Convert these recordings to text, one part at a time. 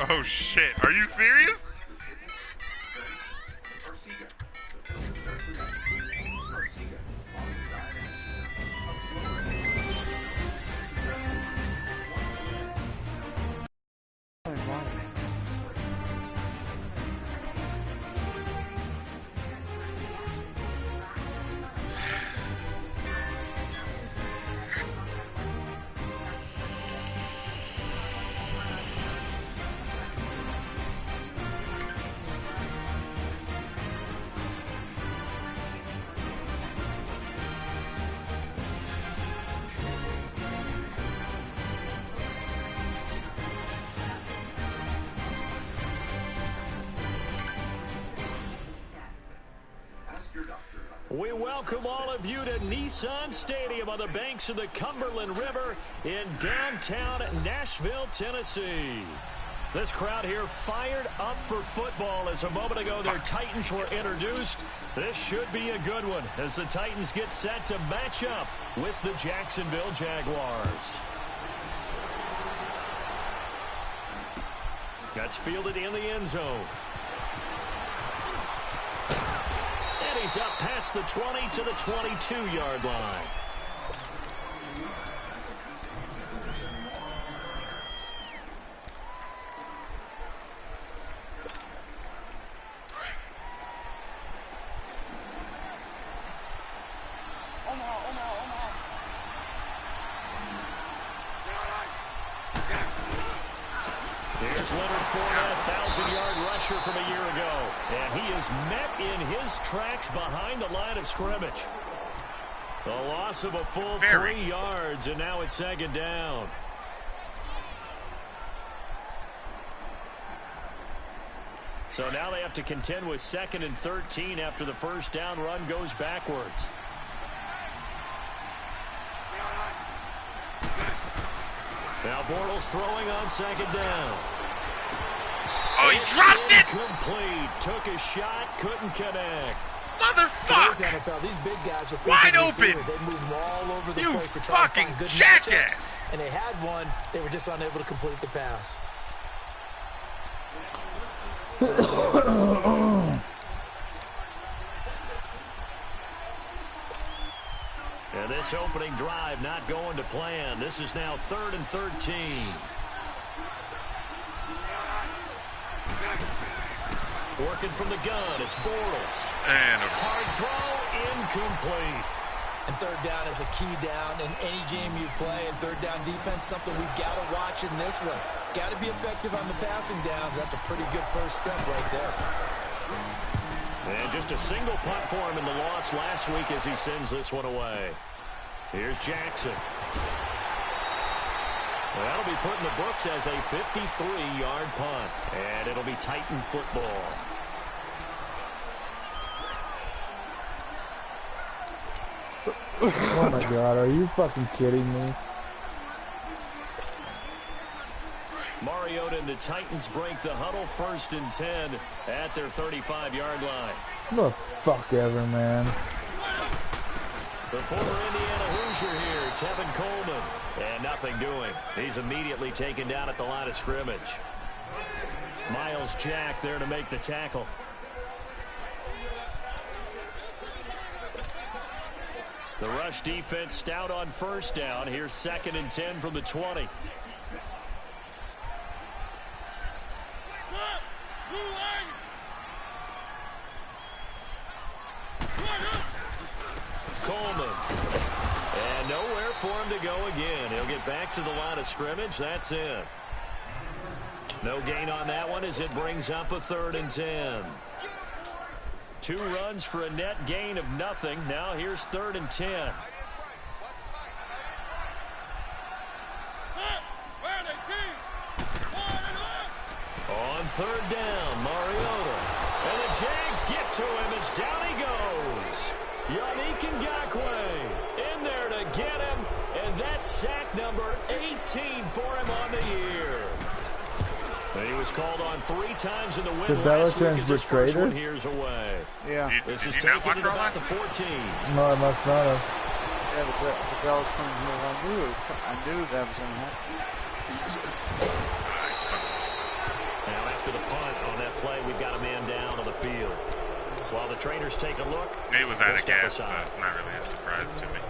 Oh shit, are you serious? We welcome all of you to Nissan Stadium on the banks of the Cumberland River in downtown Nashville, Tennessee. This crowd here fired up for football as a moment ago their Titans were introduced. This should be a good one as the Titans get set to match up with the Jacksonville Jaguars. That's fielded in the end zone. And he's up past the 20 to the 22-yard line. Here's Leonard Fournette, 1,000-yard rusher from a year ago. And he is met in his tracks behind the line of scrimmage. A loss of a full 3 yards, and now it's second down. So now they have to contend with 2nd and 13 after the first down run goes backwards. Now Bortles throwing on second down. Oh, he dropped it! Complete. Took a shot, couldn't connect. Motherfucker! Today's NFL, these big guys are wide open. Receivers. They move them all over the place to try fucking to find good jackass! matchups. And they had one. They were just unable to complete the pass. And this opening drive not going to plan. This is now 3rd and 13. Working from the gun, it's Bortles. And hard throw, incomplete. And third down is a key down in any game you play. And third down defense, something we got to watch in this one. Got to be effective on the passing downs. That's a pretty good first step right there. And just a single punt for him in the loss last week as he sends this one away. Here's Jackson. Well, that'll be put in the books as a 53-yard punt. And it'll be Titan football. Oh my God, are you fucking kidding me? Mariota and the Titans break the huddle, 1st and 10 at their 35-yard line. No fuck ever, man. The former Indiana Hoosier here, Tevin Coleman. And nothing doing. He's immediately taken down at the line of scrimmage. Miles Jack there to make the tackle. The rush defense stout on first down. Here's 2nd and 10 from the 20. Coleman. And nowhere for him to go again. He'll get back to the line of scrimmage. That's it. No gain on that one as it brings up a 3rd and 10. 2 runs for a net gain of nothing. Now here's 3rd and 10. On 3rd down, Mariota. And the Jags get to him as down he goes. Yannick Ngakoue in there to get him. And that's sack number 18 for him on the year. And he was called on 3 times in the win last week as his first one here's away. Yeah. This is taken at about the 14. No, I must not have. Yeah, the bell was coming here. I knew that was going to happen. field. While the trainers take a look, It was out they'll of step gas, so aside. it's not really a surprise to me.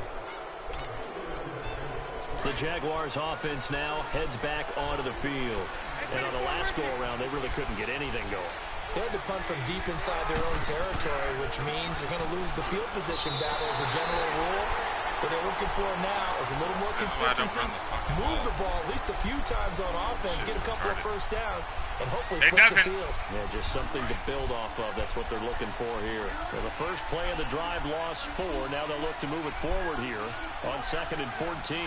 The Jaguars offense now heads back onto the field. And on the last go-around, they really couldn't get anything going. They had to punt from deep inside their own territory, which means they're going to lose the field position battle as a general rule. What they're looking for now is a little more consistency, move the ball at least a few times on offense, get a couple of first downs, and hopefully flip the field. Yeah, just something to build off of. That's what they're looking for here. Well, the first play of the drive lost 4. Now they'll look to move it forward here on 2nd and 14.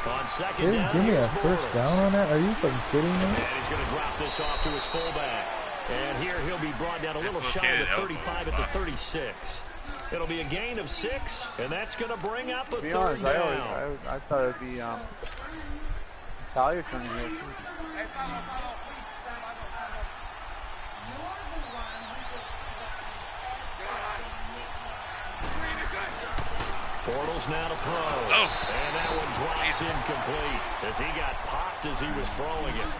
On second down, give me a first down on that? Are you fucking kidding me? And he's going to drop this off to his fullback. And here he'll be brought down a little shy of the 35 at the 36. It'll be a gain of 6, and that's going to bring up a third down. I thought it'd be Talia turning here. Bortles now to throw. Oh. And that one drops incomplete as he got popped as he was throwing it.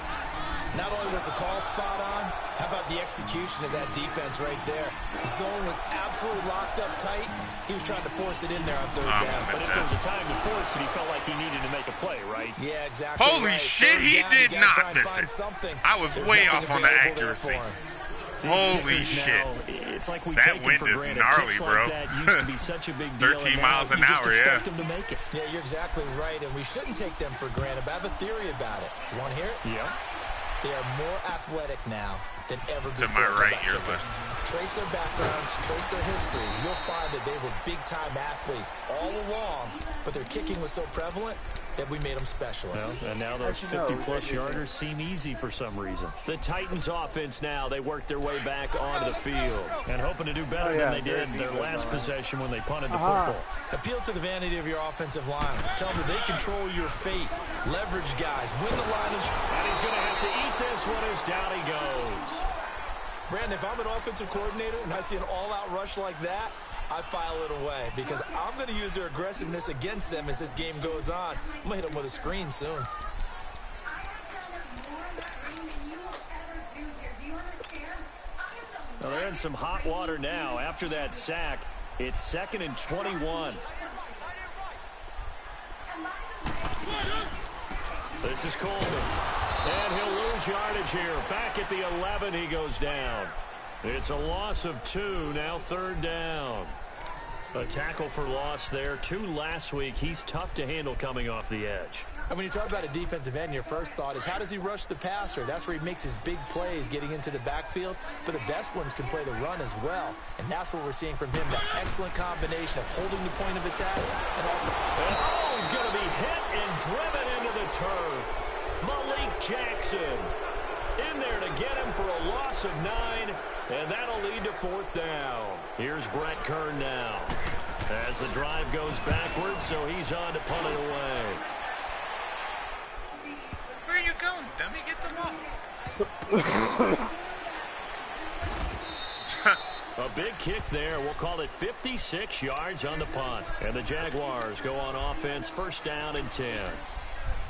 Not only was the call spot on, how about the execution of that defense right there? The zone was absolutely locked up tight. He was trying to force it in there on 3rd down. But if there was a time to force it, he felt like he needed to make a play, right? Yeah, exactly. Holy shit, he did not miss it. I was way off on the accuracy. Holy shit. It's like we that take wind them for is granted. gnarly, Kicks bro. Like that used to be such a big deal. 13 miles an hour, expect them to make it. Yeah, you're exactly right, and we shouldn't take them for granted, but I have a theory about it. You want to hear it? Yeah. They are more athletic now than ever before. To my right, your kickers. Trace their backgrounds, trace their history. You'll find that they were big-time athletes all along, but their kicking was so prevalent that we made them specialists. Well, and now those 50-plus yarders seem easy for some reason. The Titans offense now, they work their way back onto the field and hoping to do better than they did their last possession when they punted the football. Appeal to the vanity of your offensive line. Tell them they control your fate. Leverage guys. Win the line. And he's going to have to eat this one as down he goes. Brandon, if I'm an offensive coordinator and I see an all-out rush like that, I file it away because I'm going to use their aggressiveness against them as this game goes on. I'm going to hit them with a screen soon. Well, they're in some hot water now. After that sack, it's 2nd and 21. This is Coleman. And he'll lose yardage here. Back at the 11, he goes down. It's a loss of 2, now 3rd down. A tackle for loss there. 2 last week. He's tough to handle coming off the edge. And when you talk about a defensive end, your first thought is how does he rush the passer? That's where he makes his big plays getting into the backfield. But the best ones can play the run as well. And that's what we're seeing from him, that excellent combination of holding the point of attack and also... Oh, he's going to be hit and driven into the turf. Malik Jackson in there to get him for a loss of 9, and that'll lead to 4th down. Here's Brett Kern now as the drive goes backwards, so he's on to punt it away. Where are you going, dummy? Get the ball. A big kick there. We'll call it 56 yards on the punt. And the Jaguars go on offense, 1st down and 10.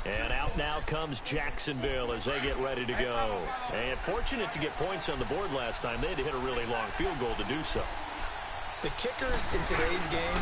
And out now comes Jacksonville as they get ready to go. And fortunate to get points on the board last time. They had to hit a really long field goal to do so. The kickers in today's game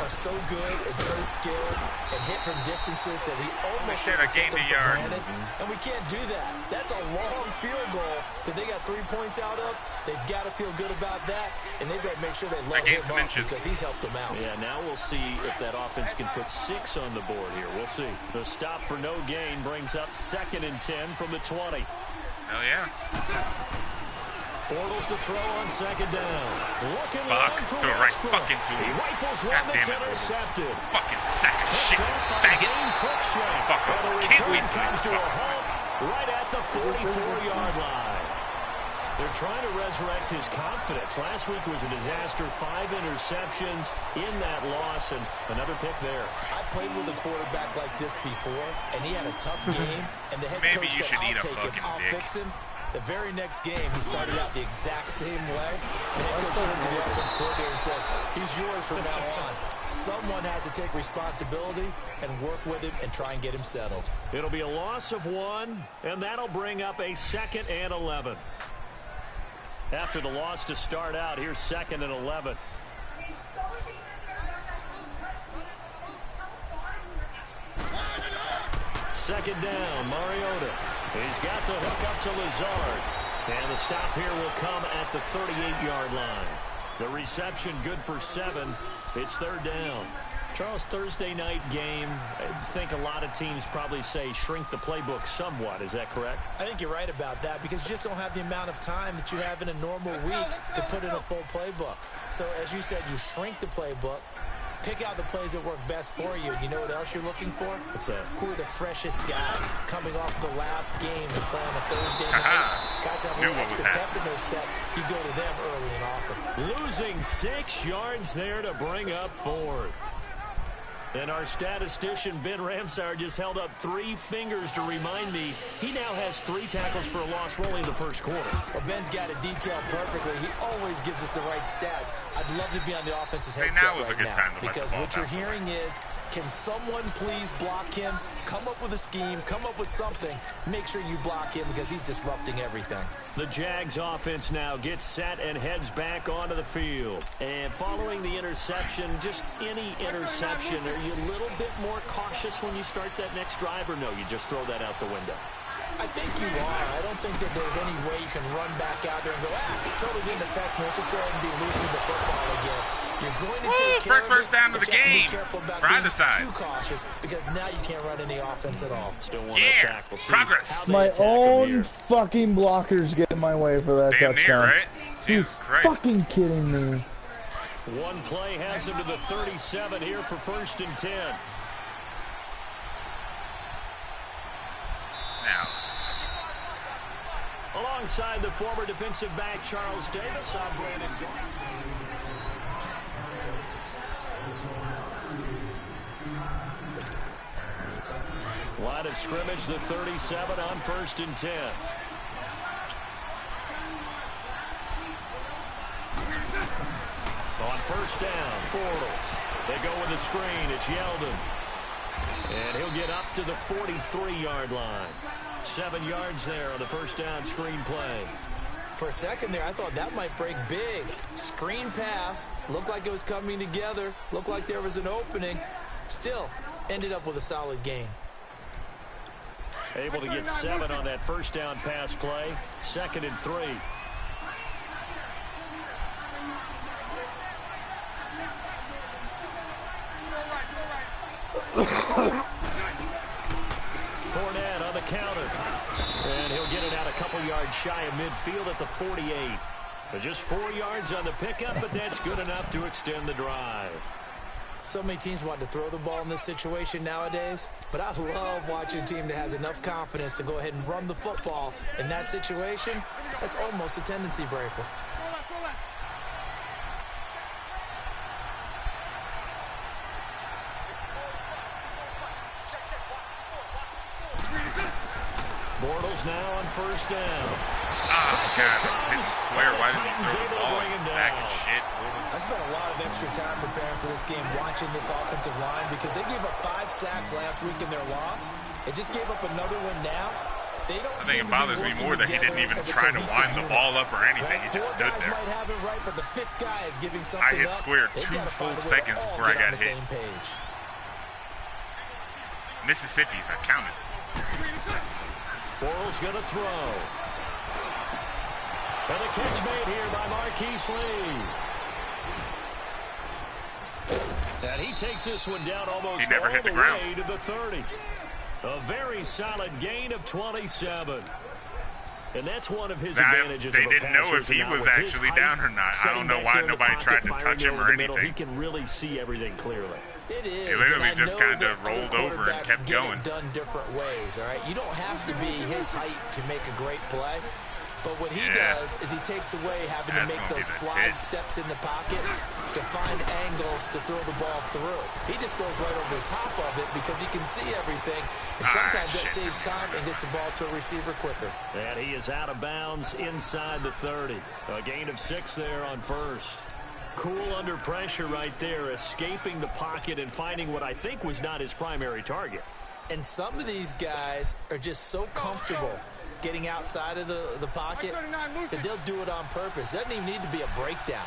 are so good and so skilled and hit from distances that we almost Instead of take them gaining for a yard. granted. And we can't do that. That's a long field goal that they got 3 points out of. They've got to feel good about that, and they've got to make sure they load him up because he's helped them out. Yeah, now we'll see if that offense can put 6 on the board here. We'll see. The stop for no gain brings up 2nd and 10 from the 20. Hell yeah. Bortles to throw on 2nd down. Looking Fuck. long for Threw it right Westbrook. fucking to He him. rifles God one that's damn it, intercepted. Fucking sack of shit. Picked up by Dang it. Dane Cruikshank. Fuck. And the Can't wait return till comes it's to a fucking halt right at the 44-yard line. They're trying to resurrect his confidence. Last week was a disaster. 5 interceptions in that loss, and another pick there. I played with a quarterback like this before, and he had a tough game, and the head Maybe coach you said, should I'll eat a take him, fucking I'll dick. fix him. The very next game, he started out the exact same way. The head coach turned to the offense coordinator and said, he's yours from now on. Someone has to take responsibility and work with him and try and get him settled. It'll be a loss of 1, and that'll bring up a 2nd and 11. After the loss to start out, here's 2nd and 11. Second down, Mariota. He's got the hook up to Lazard. And the stop here will come at the 38-yard line. The reception good for 7. It's 3rd down. Charles, Thursday night game, I think a lot of teams probably say shrink the playbook somewhat. Is that correct? I think you're right about that because you just don't have the amount of time that you have in a normal week to put in a full playbook. So as you said, you shrink the playbook, pick out the plays that work best for you. You know what else you're looking for? What's that? Who are the freshest guys coming off the last game and playing a Thursday night? Guys have a little extra pep in their step. You go to them early and often. Losing 6 yards there to bring up 4th. And our statistician, Ben Ramsar, just held up 3 fingers to remind me he now has 3 tackles for a loss rolling in the first quarter. Well, Ben's got it detailed perfectly. He always gives us the right stats. I'd love to be on the offense's headset right now. Because what you're hearing is, can someone please block him? Come up with a scheme. Come up with something. Make sure you block him because he's disrupting everything. The Jags offense now gets set and heads back onto the field. And following the interception, just any interception, are you a little bit more cautious when you start that next drive, or no, you just throw that out the window? I think you are. I don't think that there's any way you can run back out there and go, it totally didn't affect me. Let's just go ahead and be loose with the football again. You're going to take care of it, first down of the but you have to game. be careful about For either being side. too cautious because now you can't run any offense at all. Still want to attack. We'll see Progress. how they My attack him own here. fucking blockers get in my way for that Damn touchdown. near, right? Jesus He's Christ. fucking kidding me. One play has him to the 37 here for 1st and 10. Now. Alongside the former defensive back Charles Davis, I'm Brandon Gordon. Line of scrimmage, the 37 on 1st and 10. On 1st down, Bortles. They go with the screen. It's Yeldon. And he'll get up to the 43-yard line. 7 yards there on the 1st down screen play. For a second there, I thought that might break big. Screen pass. Looked like it was coming together. Looked like there was an opening. Still, ended up with a solid gain. Able to get 7 on that 1st down pass play. 2nd and 3. Fournette on the counter. And he'll get it out a couple yards shy of midfield at the 48. But just 4 yards on the pickup, but that's good enough to extend the drive. So many teams want to throw the ball in this situation nowadays, but I love watching a team that has enough confidence to go ahead and run the football. In that situation, that's almost a tendency breaker. Bortles now on 1st down. Oh, God, it's square. Why didn't you throw the ball? Sack of shit. I spent a lot of extra time preparing for this game, watching this offensive line, because they gave up 5 sacks last week in their loss. They just gave up another one now. They don't I think it bothers me more that he didn't even try to wind the ball up or anything. He just stood there. Might have it right, but the 5th guy is giving something I hit up. square They've 2 got to full find a way to seconds all before I get on got the hit. same page. Mississippi's, I counted. Bortles going to throw. And the catch made here by Marquise Lee. And he takes this one down almost all hit the the ground. way to the 30. A very solid gain of 27. And that's one of his advantages. They didn't know if he was actually down or not. I don't know why nobody tried to touch him or anything. He can really see everything clearly. It is. He literally just kind of rolled over and kept going. Done different ways, all right? You don't have to be his height to make a great play. But what he does is he takes away having to make those slide steps in the pocket to find angles to throw the ball through. He just throws right over the top of it because he can see everything. And sometimes that saves time and gets the ball to a receiver quicker. And he is out of bounds inside the 30. A gain of 6 there on 1st. Cool under pressure right there, escaping the pocket and finding what I think was not his primary target. And some of these guys are just so comfortable getting outside of the pocket that they'll do it on purpose. It doesn't even need to be a breakdown.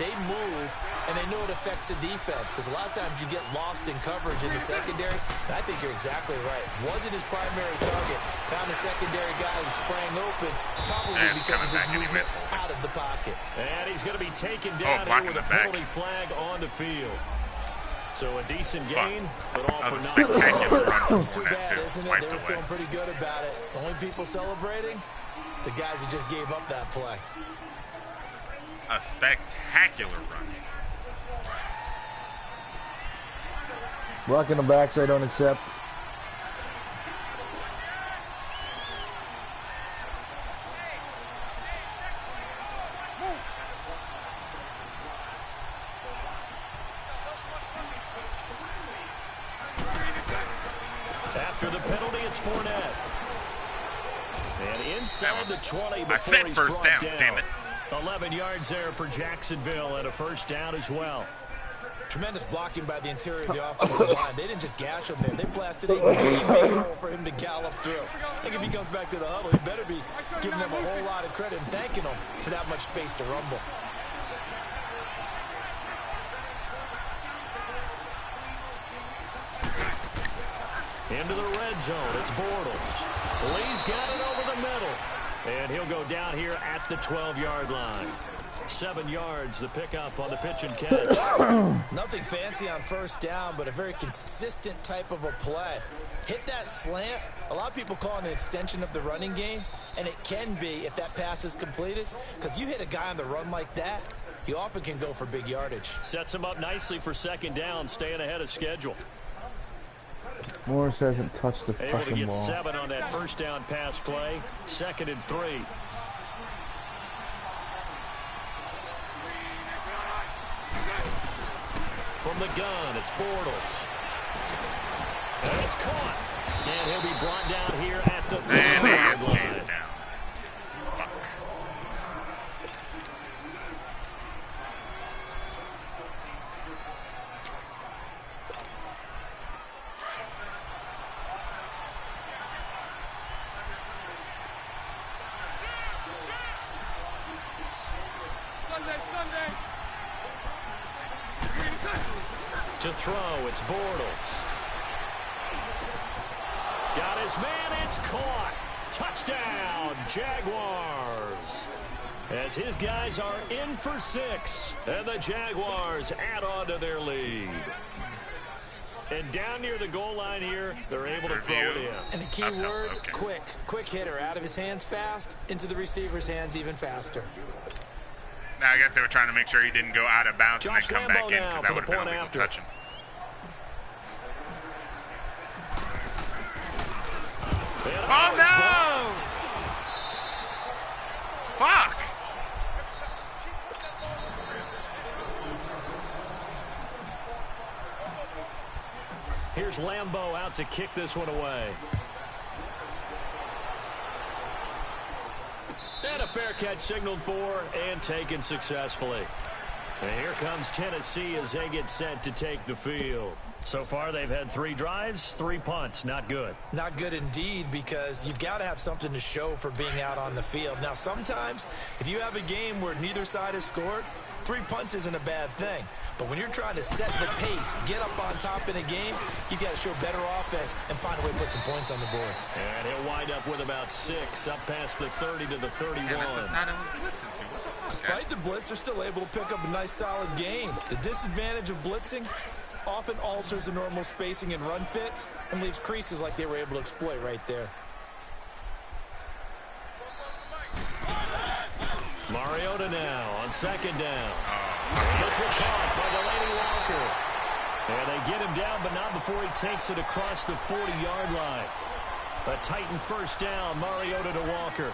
They move, and they know it affects the defense, because a lot of times you get lost in coverage in the secondary. And I think you're exactly right. Wasn't his primary target. Found a secondary guy who sprang open, probably because of his movement out of the pocket. And he's going to be taken down here with a penalty flag on the field. So a decent gain, but all for nothing. It's too bad, isn't it? They were feeling pretty good about it. The only people celebrating, the guys who just gave up that play. A spectacular run. Rock in the backs I don't accept. After the penalty, it's Fournette. And inside the 20 before I said he's first brought down, damn it. 11 yards there for Jacksonville and a first down as well. Tremendous blocking by the interior of the offensive line. They didn't just gash him there. They blasted a big hole for him to gallop through. I think if he comes back to the huddle, he better be giving them a whole lot of credit and thanking them for that much space to rumble. Into the red zone, it's Bortles. Lee's got it over the middle. And he'll go down here at the 12-yard line. 7 yards, the pickup on the pitch and catch. Nothing fancy on first down, but a very consistent type of a play. Hit that slant. A lot of people call it an extension of the running game, and it can be if that pass is completed, because you hit a guy on the run like that, you often can go for big yardage. Sets him up nicely for second down, staying ahead of schedule. Morris hasn't touched the Able to fucking get ball. 7 on that first down pass play. 2nd and 3. From the gun, it's Bortles. And it's caught. And he'll be brought down here at the 3-yard line. To throw, it's Bortles. Got his man, it's caught. Touchdown, Jaguars. As his guys are in for 6, and the Jaguars add on to their lead. And down near the goal line here, they're able to throw it in. And the key word, quick. Quick hitter, out of his hands fast, into the receiver's hands even faster. Now, I guess they were trying to make sure he didn't go out of bounds Josh and then come back Lambo in, now because that for would the have been point illegal after. touching. Oh, no! Fuck! Here's Lambo out to kick this one away. And a fair catch signaled for and taken successfully. And here comes Tennessee as they get set to take the field. So far, they've had 3 drives, 3 punts. Not good. Not good indeed, because you've got to have something to show for being out on the field. Now, sometimes, if you have a game where neither side has scored, 3 punts isn't a bad thing. But when you're trying to set the pace, get up on top in a game, you've got to show better offense and find a way to put some points on the board. And he'll wind up with about 6, up past the 30 to the 31. Despite the blitz, they're still able to pick up a nice, solid gain. The disadvantage of blitzing often alters the normal spacing and run fits and leaves creases like they were able to exploit right there. Mariota now on 2nd down. This one caught by Delaney Walker. And they get him down, but not before he takes it across the 40-yard line. A Titan first down, Mariota to Walker.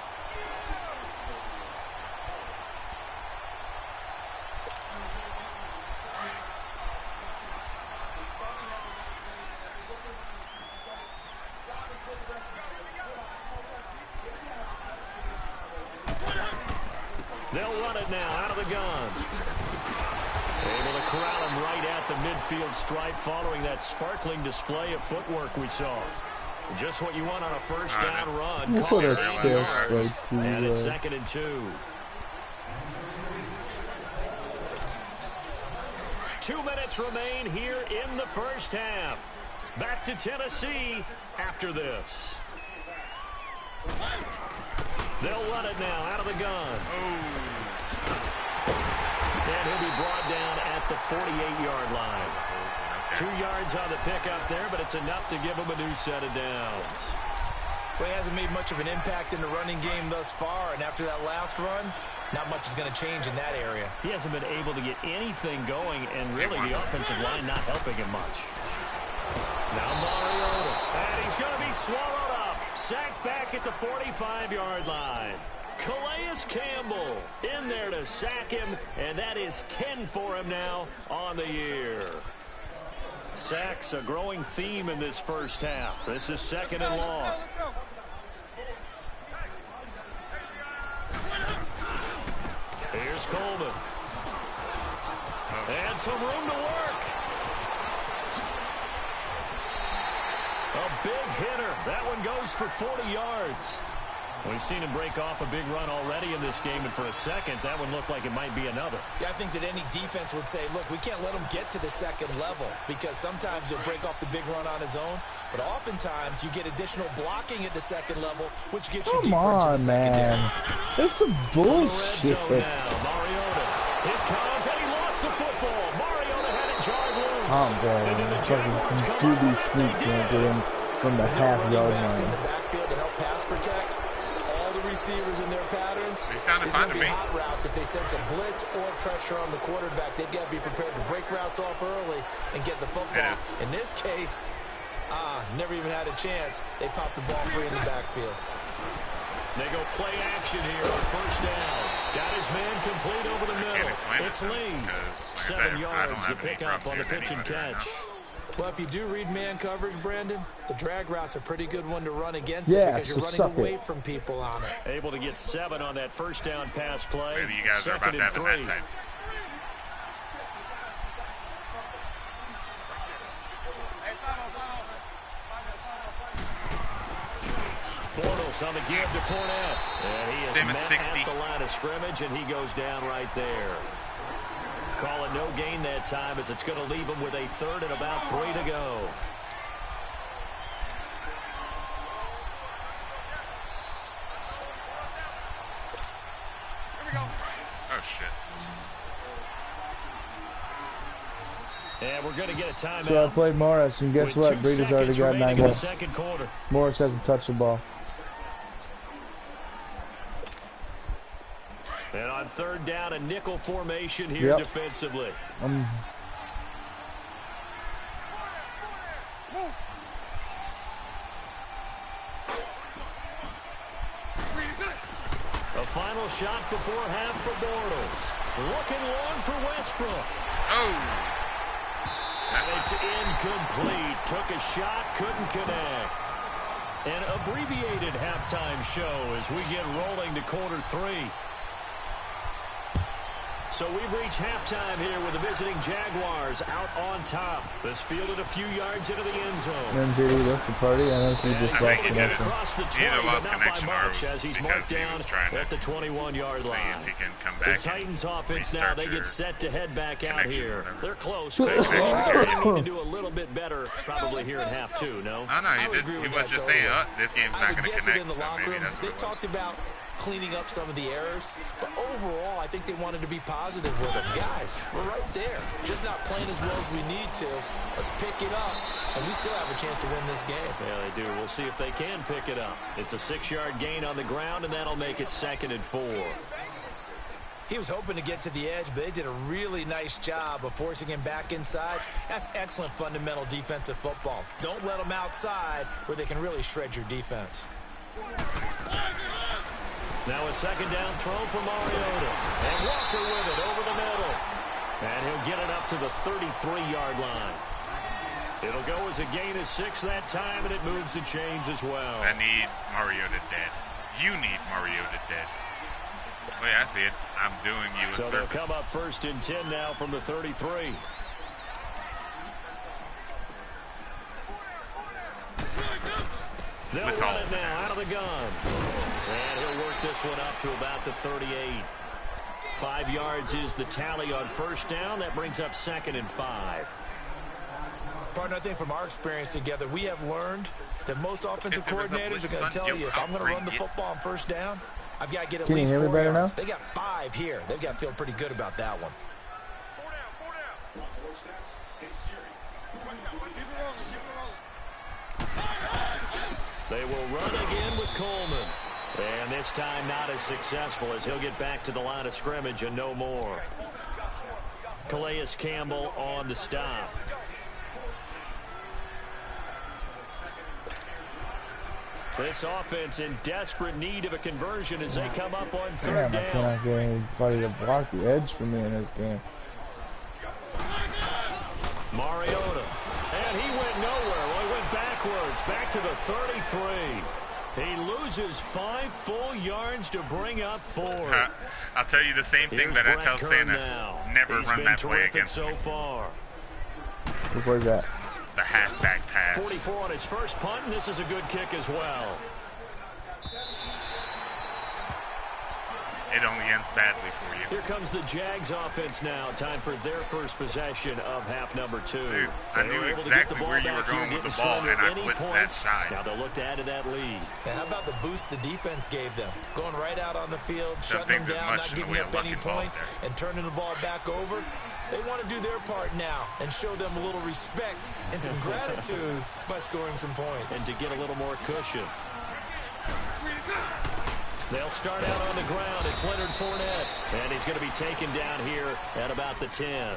They'll run it now out of the gun. Able to corral him right at the midfield stripe following that sparkling display of footwork we saw. Just what you want on a first down run. What a yards. catch, And it's 2nd and 2. 2 minutes remain here in the first half. Back to Tennessee after this. They'll run it now out of the gun. And he'll be brought down at the 48-yard line. 2 yards on the pickup there, but it's enough to give him a new set of downs. Well, he hasn't made much of an impact in the running game thus far, and after that last run, not much is going to change in that area. He hasn't been able to get anything going, and really the offensive line not helping him much. Now Mariota, and he's going to be swallowed up. Sacked back at the 45-yard line. Calais Campbell in there to sack him, and that is 10 for him now on the year. Sacks a growing theme in this first half. This is 2nd and long. Here's Coleman. And some room to work. A big hitter. That one goes for 40 yards. We've seen him break off a big run already in this game, and for a second, that one looked like it might be another. Yeah, I think that any defense would say, look, we can't let him get to the second level, because sometimes he'll break off the big run on his own, but oftentimes you get additional blocking at the second level, which gets you deeper into the secondary. That's some bullshit. Mariota. Here comes, and he lost the football. Mariota had it jarred loose. Oh, God. Fucking completely sneak from the half-yard line. In the backfield to help pass protect. Receivers in their patterns. They sounded These fine are going to to be me. hot routes. If they sense a blitz or pressure on the quarterback, they've got to be prepared to break routes off early and get the football. In this case, never even had a chance. They popped the ball free in the backfield. They go play action here on first down. Got his man complete over the middle. It's Lee. 7 yards to pick up on the pitch and catch. Well, if you do read man coverage, Brandon, the drag route's a pretty good one to run against it because you're running away from people on it. Able to get 7 on that first down pass play. Maybe you guys are about to have it that time. Bortles on the give to Fournette. And he is met at the line of scrimmage, and he goes down right there. Call it no gain that time, as it's going to leave him with a 3rd and about 3 to go. Here we go. Oh, shit. And we're going to get a timeout. So I played Morris, and guess what? Breeder's already got 9 goals. Morris hasn't touched the ball. And on 3rd down, a nickel formation here defensively. A final shot before half for Bortles. Looking long for Westbrook. It's incomplete. Took a shot, couldn't connect. An abbreviated halftime show as we get rolling to quarter 3. So we've reached halftime here with the visiting Jaguars out on top. This fielded a few yards into the end zone. And did he left the party? I think he just lost connection. Across the 20, but not by much, as he's marked down at the 21-yard line. The Titans offense now, they get set to head back out here. They're close. They need to do a little bit better probably here in half 2, no? No, he was just saying, this game's not going to connect. In the locker room, they talked about cleaning up some of the errors, but overall I think they wanted to be positive with them. Guys, we're right there, just not playing as well as we need to. Let's pick it up, and we still have a chance to win this game. Yeah, they do. We'll see if they can pick it up. It's a 6-yard gain on the ground, and that'll make it 2nd and 4. He was hoping to get to the edge, but they did a really nice job of forcing him back inside. That's excellent fundamental defensive football. Don't let them outside where they can really shred your defense. Now a 2nd down throw for Mariota. And Walker with it over the middle. And he'll get it up to the 33-yard line. It'll go as a gain of 6 that time, and it moves the chains as well. I need Mariota dead. You need Mariota dead. Wait, I see it. I'm doing you a So service. they'll come up 1st and 10 now from the 33. They'll run it now out of the gun. And he'll work this one up to about the 38. 5 yards is the tally on 1st down. That brings up 2nd and 5. Partner, I think from our experience together, we have learned that most offensive coordinators are going to tell you, if I'm going to run the football on 1st down, I've got to get at least 4 yards. They got 5 here. They've got to feel pretty good about that one. They will run again with Coleman. And this time not as successful as he'll get back to the line of scrimmage and no more. Calais Campbell on the stop. This offense in desperate need of a conversion as they come up on 3rd down. I cannot get anybody to block the edge for me in this game. Mariota. And he went nowhere. Well, he went backwards. Back to the 33. He loses 5 full yards to bring up 4. I'll tell you the same thing that I tell Santa. Never run that play against so far. What was that? The halfback pass. 44 on his first punt, and this is a good kick as well. It only ends badly for you. Here comes the Jags offense now. Time for their first possession of half number 2. Dude, I knew exactly where you were going with the ball, and I blitzed that side. Now they'll look to add to that lead. Yeah, how about the boost the defense gave them? Going right out on the field, shutting them down, not giving up any points, and turning the ball back over. They want to do their part now and show them a little respect and some gratitude by scoring some points. And to get a little more cushion. They'll start out on the ground. It's Leonard Fournette. And he's going to be taken down here at about the 10.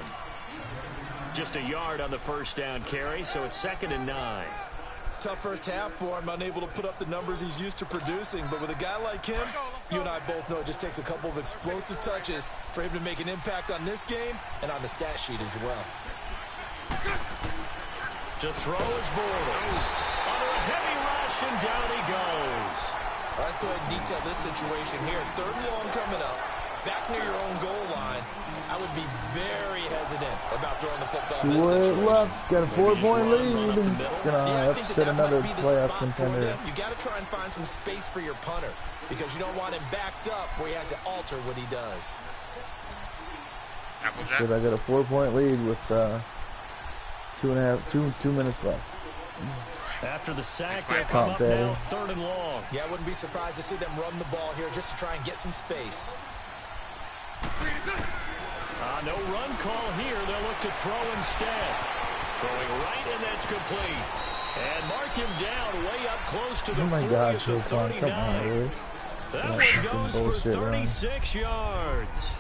Just a yard on the 1st down carry, so it's 2nd and 9. Tough first half for him, unable to put up the numbers he's used to producing. But with a guy like him, you and I both know it just takes a couple of explosive touches for him to make an impact on this game and on the stat sheet as well. To throw is Bortles. Under a heavy rush, and down he goes. Let's go ahead and detail this situation here. 3rd and long coming up, back near your own goal line. I would be very hesitant about throwing the football in this situation. Left, got a 4-point lead. Gonna upset another playoff contender. You got to try and find some space for your punter because you don't want him backed up where he has to alter what he does. Shit, I got a 4-point lead with 2 minutes left. After the sack, they'll come up now 3rd and long. Yeah, I wouldn't be surprised to see them run the ball here just to try and get some space. No run call here. They'll look to throw instead. Throwing right, and that's complete. And mark him down way up close to the 40 at the 39. That one goes for 36 yards.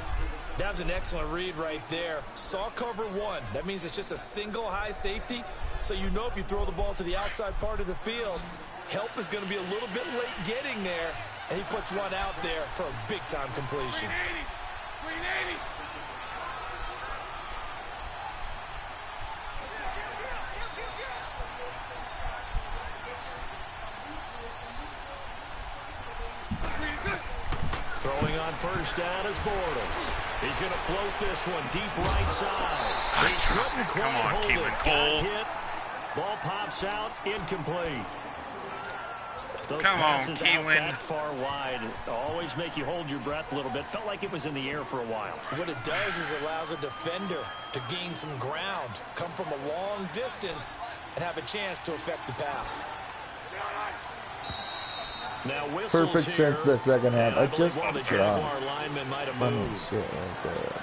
That was an excellent read right there. Saw cover 1. That means it's just a single high safety. So you know if you throw the ball to the outside part of the field, help is going to be a little bit late getting there. And he puts one out there for a big-time completion. Tween 80. Throwing on 1st down is Bortles. He's going to float this one deep right side. He couldn't quite hold it. Got hit. Ball pops out, incomplete. Those passes out that far wide always make you hold your breath a little bit. Felt like it was in the air for a while. What it does is it allows a defender to gain some ground, come from a long distance, and have a chance to affect the pass. Now Perfect here. sense the second half. I just one of the Jaguar linemen might have moved. Shit right there.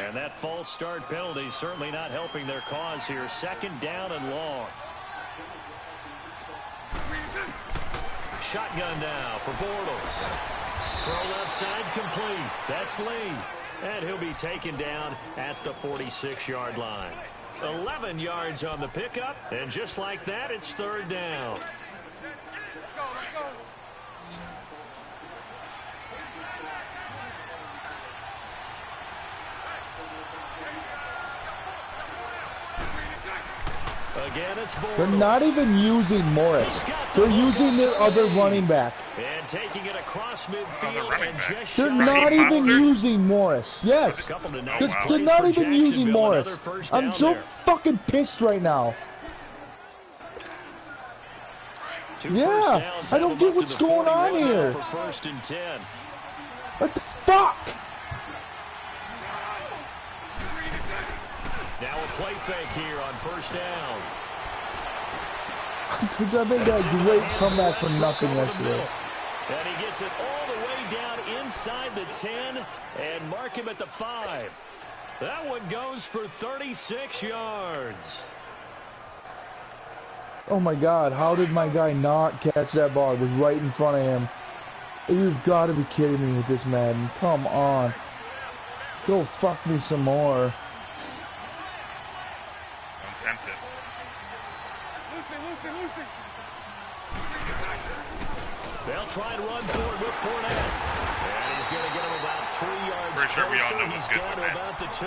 And that false start penalty certainly not helping their cause here. 2nd down and long. Shotgun now for Bortles. Throw left side complete. That's Lee. And he'll be taken down at the 46-yard line. 11 yards on the pickup. And just like that, it's 3rd down. Let's go. Again, it's Bortles. They're not even using Morris. They're using the other running back. And taking it across midfield and just They're shy. not even using Morris. Yes. They're not even using Morris. I'm so fucking pissed right now. Yeah, I don't get what's going on here. For 1st and 10. What the fuck? Now a play fake here on 1st down. I made that great comeback for nothing yesterday. And he gets it all the way down inside the 10 and mark him at the 5. That one goes for 36 yards. Oh my God, how did my guy not catch that ball? It was right in front of him. You've got to be kidding me with this, Madden. Come on. Go fuck me some more. I'm tempted. Lucy. They'll try and run forward with Fournette. And he's going to get him about 3 yards Pretty sure we all know he's what's good down for to that. about the 2.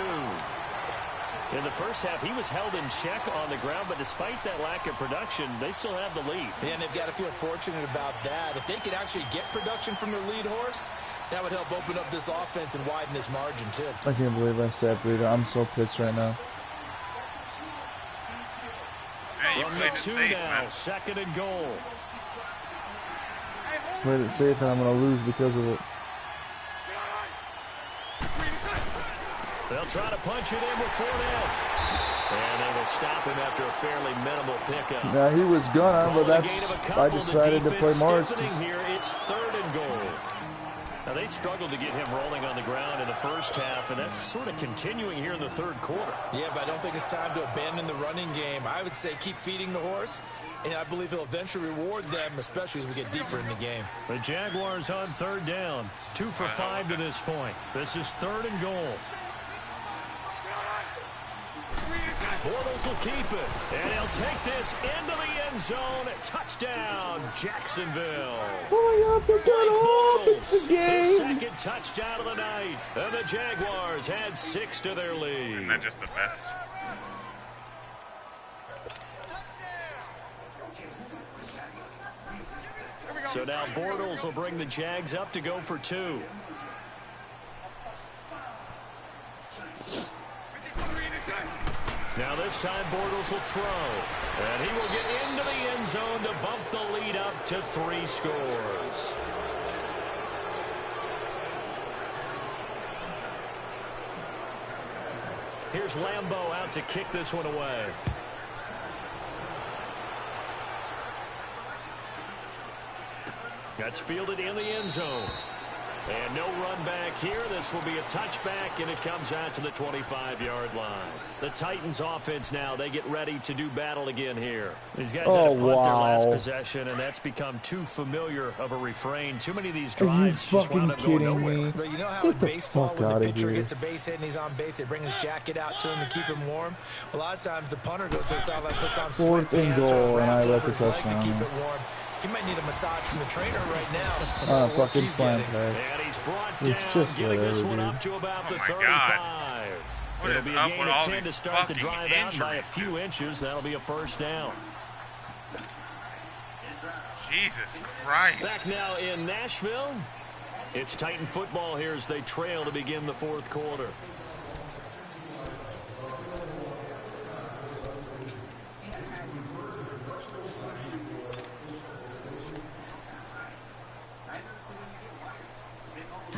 In the first half, he was held in check on the ground, but despite that lack of production, they still have the lead. And they've got to feel fortunate about that. If they could actually get production from their lead horse, that would help open up this offense and widen this margin, too. I can't believe I separated. I'm so pissed right now. Hey, you From the played it 2 safe, now, man. 2nd and goal. Played it safe and I'm going to lose because of it. They'll try to punch it in with Fournette. And they will stop him after a fairly minimal pickup. Yeah, he was gonna, but that's, I decided to play March. Here, it's 3rd and goal. Now, they struggled to get him rolling on the ground in the first half, and that's sort of continuing here in the 3rd quarter. Yeah, but I don't think it's time to abandon the running game. I would say keep feeding the horse, and I believe he'll eventually reward them, especially as we get deeper in the game. The Jaguars on 3rd down. 2 for 5 to this point. This is 3rd and goal. Bortles will keep it, and he'll take this into the end zone. Touchdown, Jacksonville. Oh my God, they're Bortles, the game. his 2nd touchdown of the night, and the Jaguars add 6 to their lead. Isn't that just the best? So now Bortles will bring the Jags up to go for 2. Now this time Bortles will throw, and he will get into the end zone to bump the lead up to 3 scores. Here's Lambeau out to kick this one away. That's fielded in the end zone. And no run back here. This will be a touchback, and it comes out to the 25-yard line. The Titans offense now, they get ready to do battle again here. These guys had to punt their last possession, and that's become too familiar of a refrain. Too many of these drives just wound up going nowhere. But you know how in baseball, when the pitcher gets a base hit and he's on base, they bring his jacket out to him to keep him warm? A lot of times the punter goes to the sideline, puts on 4th and goal, and I let the touchdown. to keep it warm. He might need a massage from the trainer right now. Oh, fucking slam pass. And he's brought It's down, just getting this one whatever, up to about the my 35. God. What It'll is be a up gain with of all 10 to these start the fucking drive out by a injuries, few inches. That'll be a 1st down. Jesus Christ. Back now in Nashville. It's Titan football here as they trail to begin the 4th quarter.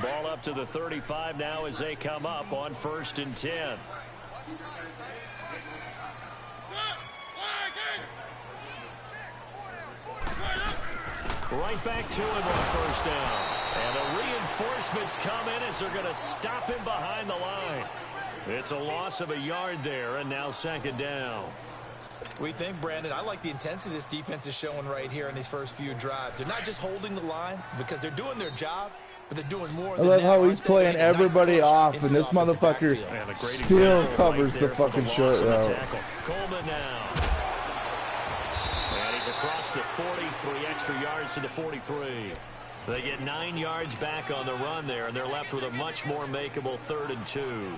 Ball up to the 35 now as they come up on 1st and 10. Right back to him on 1st down. And the reinforcements come in as they're going to stop him behind the line. It's a loss of a yard there, and now 2nd down. We think, Brandon, I like the intensity this defense is showing right here in these first few drives. They're not just holding the line because they're doing their job, but they're doing more than that. I love how he's playing everybody off, and this motherfucker still covers the fucking short route. Coleman now. And he's across the 40, 3 extra yards to the 43. They get 9 yards back on the run there, and they're left with a much more makeable 3rd and 2.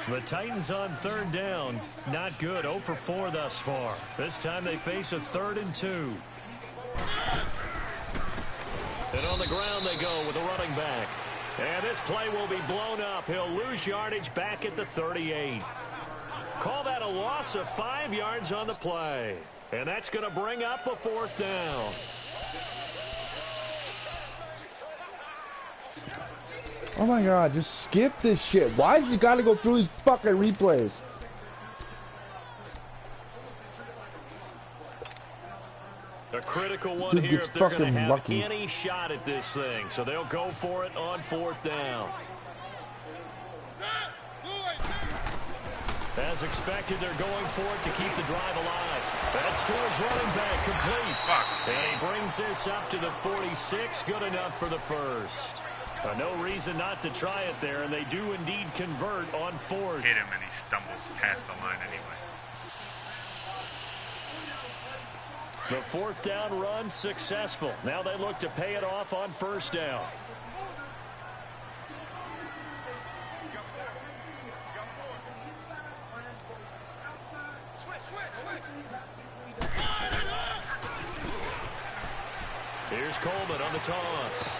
The Titans on third down. Not good. 0 for 4 thus far. This time they face a 3rd and 2. And on the ground they go with a running back. And this play will be blown up. He'll lose yardage back at the 38. Call that a loss of 5 yards on the play. And that's going to bring up a 4th down. Oh my God, just skip this shit. Why does you gotta go through these fucking replays? A critical one here if they're going to have any shot at this thing. So they'll go for it on 4th down. As expected, they're going for it to keep the drive alive. That's to his running back, complete. And he brings this up to the 46, good enough for the first. No reason not to try it there, and they do indeed convert on 4th. Hit him, and he stumbles past the line anyway. The 4th down run successful. Now they look to pay it off on 1st down. Here's Coleman on the toss.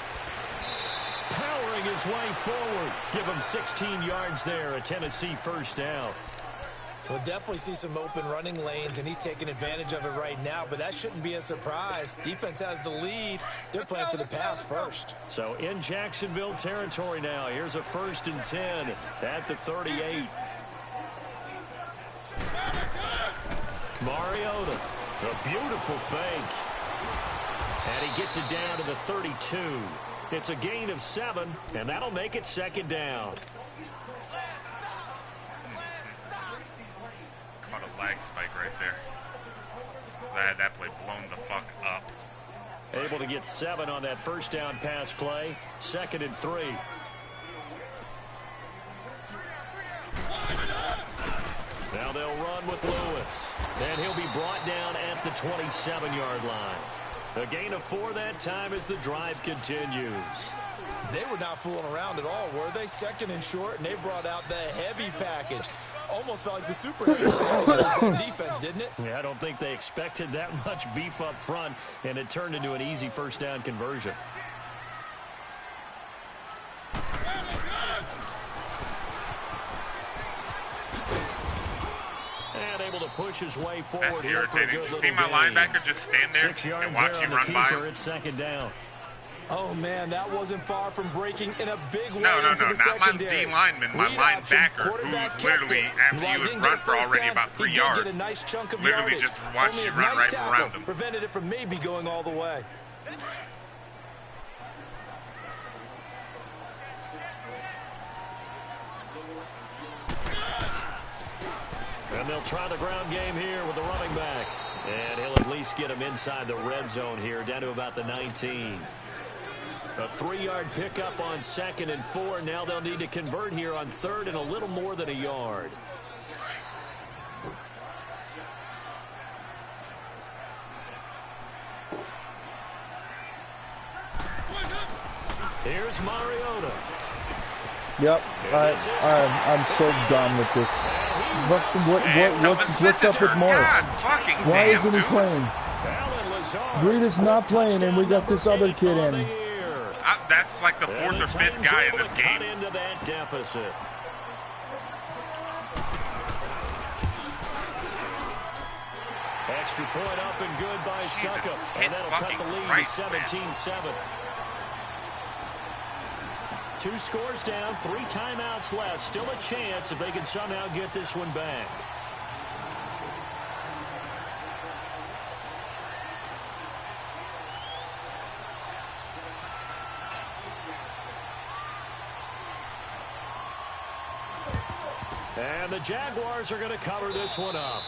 Powering his way forward. Give him 16 yards there, a Tennessee 1st down. We'll definitely see some open running lanes, and he's taking advantage of it right now, but that shouldn't be a surprise. Defense has the lead. They're playing for the pass first. So in Jacksonville territory now. Here's a 1st and 10 at the 38. Mariota, a beautiful fake. And he gets it down to the 32. It's a gain of 7, and that'll make it 2nd down. Caught a lag spike right there. I had that play blown the fuck up. Able to get 7 on that 1st down pass play. 2nd and 3. Now they'll run with Lewis. And he'll be brought down at the 27-yard line. A gain of 4 that time as the drive continues. They were not fooling around at all, were they? 2nd and short, and they brought out the heavy package. Almost felt like the super heavy package was their defense, didn't it? Yeah, I don't think they expected that much beef up front, and it turned into an easy 1st down conversion. And able to push his way forward. That's irritating. Did you see my linebacker just stand there 6 yards and watch you run by him? It's 2nd down. Oh, man, that wasn't far from breaking in a big way into the not my secondary. D lineman, my linebacker, who's literally, after you had run for already about 3 yards, get a nice chunk of literally just watched you run right around him. Prevented it from maybe going all the way. And they'll try the ground game here with the running back. And he'll at least get him inside the red zone here, down to about the 19. A 3-yard pickup on 2nd and 4. Now they'll need to convert here on 3rd and a little more than a yard. Here's Mariota. Yep, I'm so done with this. What's up with Morris? Why isn't he playing? Breed not playing, and we got this other kid in. That's like the 4th or 5th guy in this game. Into that deficit. Extra point up and good by Suckup. And that'll cut the lead to 17-7. 2 scores down, 3 timeouts left. Still a chance if they can somehow get this one back. And the Jaguars are going to cover this one up.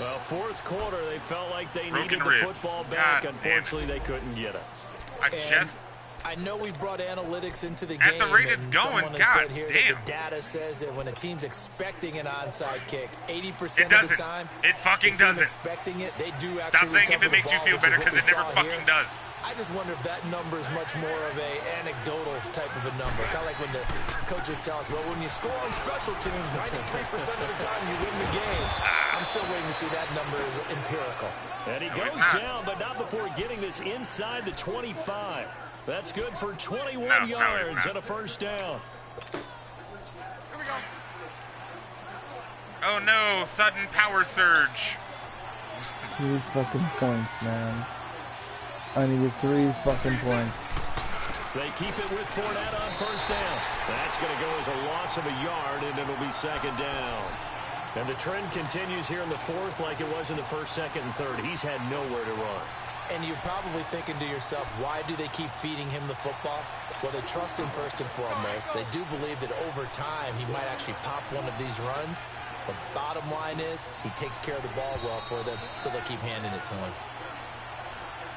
Well, 4th quarter, they felt like they needed the football back. Unfortunately, they couldn't get it. I know we've brought analytics into the game. At the rate it's going, God damn. The data says that when a team's expecting an onside kick, 80% of the time, it fucking doesn't. Expecting it, they do actually Stop saying if it makes you feel better, because it never fucking does. I just wonder if that number is much more of a anecdotal type of a number. Kind of like when the coaches tell us, well, when you score on special teams, 93% of the time you win the game. I'm still waiting to see that number is empirical. And he goes down, but not before getting this inside the 25. That's good for 21 yards and a first down. Here we go. Oh no, sudden power surge. 3 fucking points, man. I needed 3 fucking points. They keep it with Fournette on first down. That's going to go as a loss of a yard, and it'll be second down. And the trend continues here in the fourth like it was in the first, second, and third. He's had nowhere to run. And you're probably thinking to yourself, why do they keep feeding him the football? Well, they trust him first and foremost. They do believe that over time he might actually pop one of these runs. The bottom line is he takes care of the ball well for them, so they'll keep handing it to him.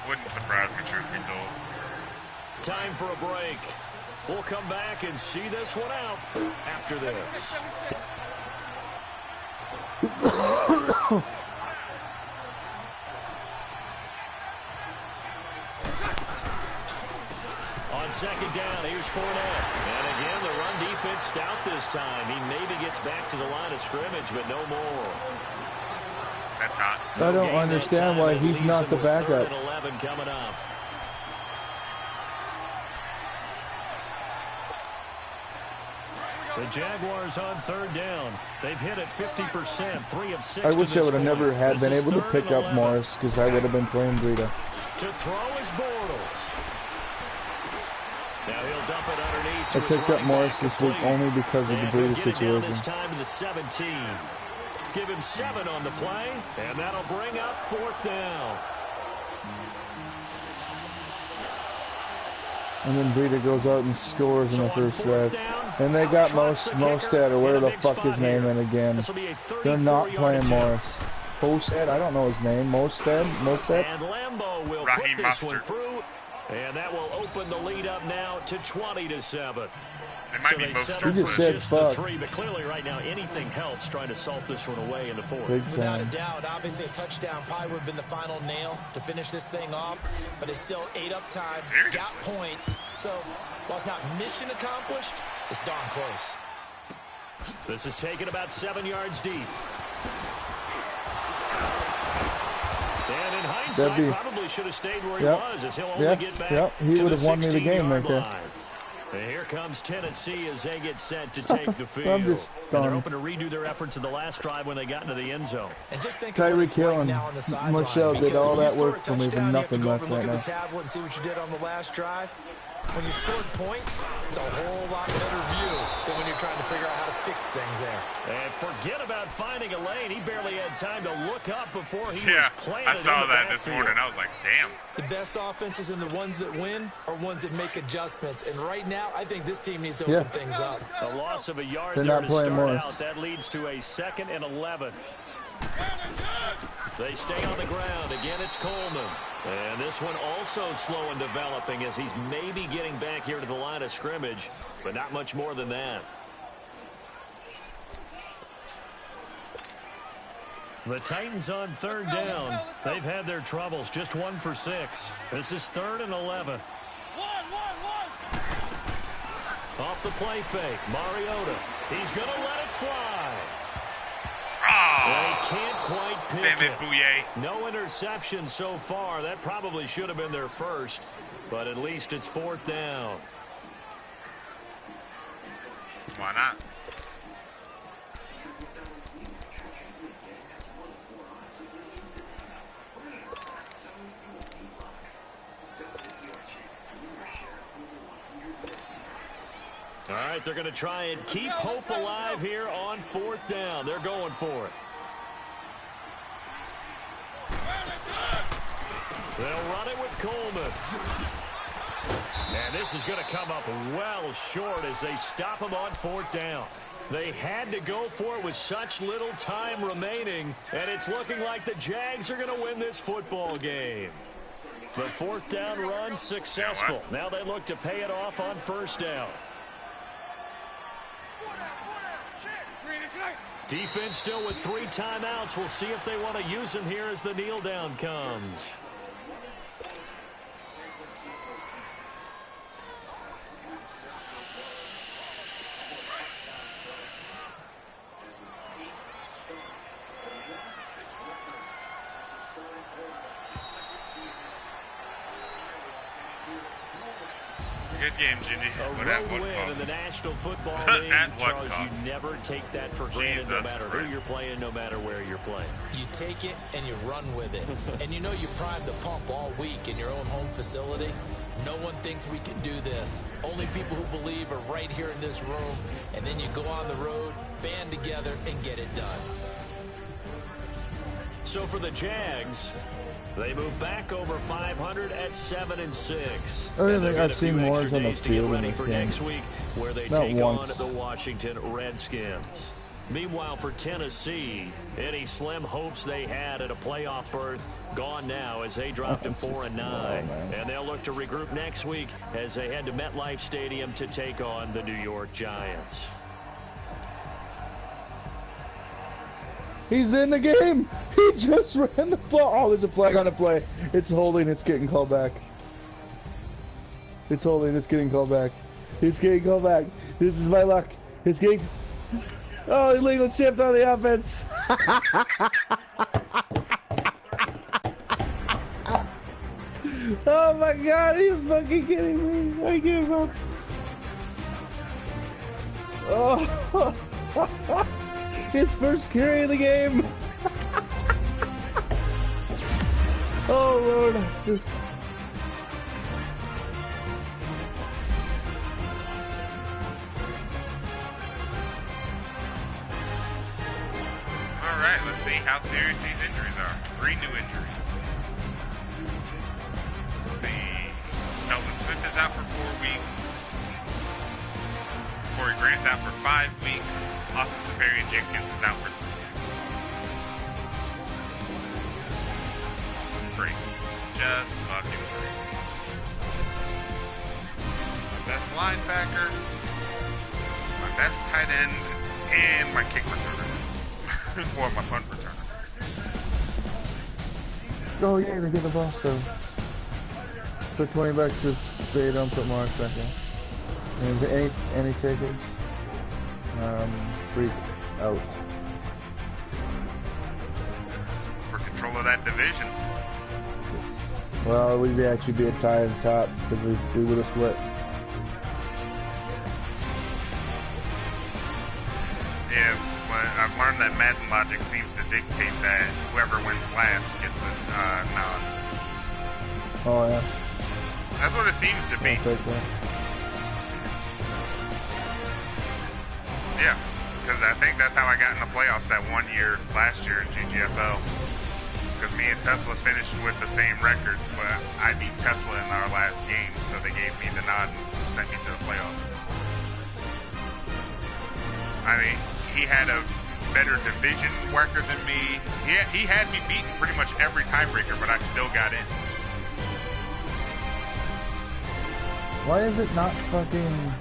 Wouldn't surprise me, truth be told. Time for a break. We'll come back and see this one out after this. On second down, here's Fournette. And again, the run defense stout this time. He maybe gets back to the line of scrimmage, but no more. That's hot. I don't understand why he's not the backup. 11 coming up. The Jaguars on third down. They've hit it 50%, 3 of 6. I wish I would have never had been able to pick up Morris, because I would have been playing Breida. To throw is Bortles. Now he'll dump it underneath. I picked up Morris this week only because of the Breida situation. This time to the 17. Give him 7 on the play, and that'll bring up fourth down. And then Breida goes out and scores in the first drive. And they got Mostad, or whatever the fuck his name is again. They're not playing Morris. Mostad, I don't know his name. Mostad? And Lambeau will put this one through. And that will open the lead up now to 20-7. It might be He just said fuck. 3, but clearly right now anything helps trying to salt this one away in the fourth. Without a doubt, obviously a touchdown probably would have been the final nail to finish this thing off, but it's still ate up time, got points, so while it's not mission accomplished, it's darn close. This is taken about 7 yards deep. And in hindsight, probably should have stayed where he was, as he'll only get back he would have won me the game right there. And here comes Tennessee as they get set to take the field. And they're hoping to redo their efforts in the last drive when they got into the end zone. And just think Tyreek Hill and Michelle did all that work for me for nothing less right now. Look at the tablet and see what you did on the last drive. When you scored points, it's a whole lot better view than when you're trying to figure out how to fix things there. And forget about finding a lane. He barely had time to look up before he was planted. I saw that this morning. I was like, damn. The best offenses and the ones that win are ones that make adjustments. And right now, I think this team needs to open things up. A loss of a yard there to start out. That leads to a 2nd and 11. They stay on the ground. Again, it's Coleman. And this one also slow in developing as he's maybe getting back here to the line of scrimmage, but not much more than that. The Titans on third down. They've had their troubles, just 1 for 6. This is 3rd and 11. Off the play fake, Mariota. He's going to let it fly. They can't quite pick it. No interception so far. That probably should have been their first, but at least it's 4th down. Why not? All right, they're going to try and keep hope alive here on 4th down. They're going for it. They'll run it with Coleman. And this is going to come up well short as they stop him on 4th down. They had to go for it with such little time remaining, and it's looking like the Jags are going to win this football game. The 4th down run successful. Now they look to pay it off on 1st down. Defense still with 3 timeouts. We'll see if they want to use them here as the kneel down comes. Good game, Ginny. A road win in the National Football League. Charles, you never take that for granted, no matter who you're playing, no matter where you're playing. You take it and you run with it. And you know you primed the pump all week in your own home facility. No one thinks we can do this. Only people who believe are right here in this room. And then you go on the road, band together, and get it done. So for the Jags, they move back over 500 at 7-6. I don't think I've seen more on the field in this game. Next week, where they take on the Washington Redskins. Meanwhile, for Tennessee, any slim hopes they had at a playoff berth gone now as they drop to 4-9, and they'll look to regroup next week as they head to MetLife Stadium to take on the New York Giants. He's in the game. He just ran the ball. Oh, there's a flag on the play. It's holding. It's getting called back. It's holding. It's getting called back. It's getting called back. This is my luck. It's getting... Oh, illegal shift on the offense. Oh my God, are you fucking kidding me? I give up. Oh, his first carry of the game. Oh Lord, just... Alright, let's see how serious these injuries are. 3 new injuries. Let's see. Sheldon Smith is out for 4 weeks. Corey Grant's out for 5 weeks. Austin Safarian Jenkins is out for 3. Just fucking 3. My best linebacker, my best tight end, and my kick returner. Or my punt returner. Oh yeah, they get the ball still. Put 20 bucks to stay, don't put Morris back in. And any takers? Freak out. For control of that division. Well, we'd actually be a tie at the top because we would have split. Yeah, but I've learned that Madden logic seems to dictate that whoever wins last gets the nod. Oh yeah. That's what it seems to be. Yeah, because I think that's how I got in the playoffs that one year last year in GGFL. Because me and Tesla finished with the same record, but I beat Tesla in our last game, so they gave me the nod and sent me to the playoffs. I mean, he had a better division record than me. He had me beaten pretty much every tiebreaker, but I still got in. Why is it not fucking...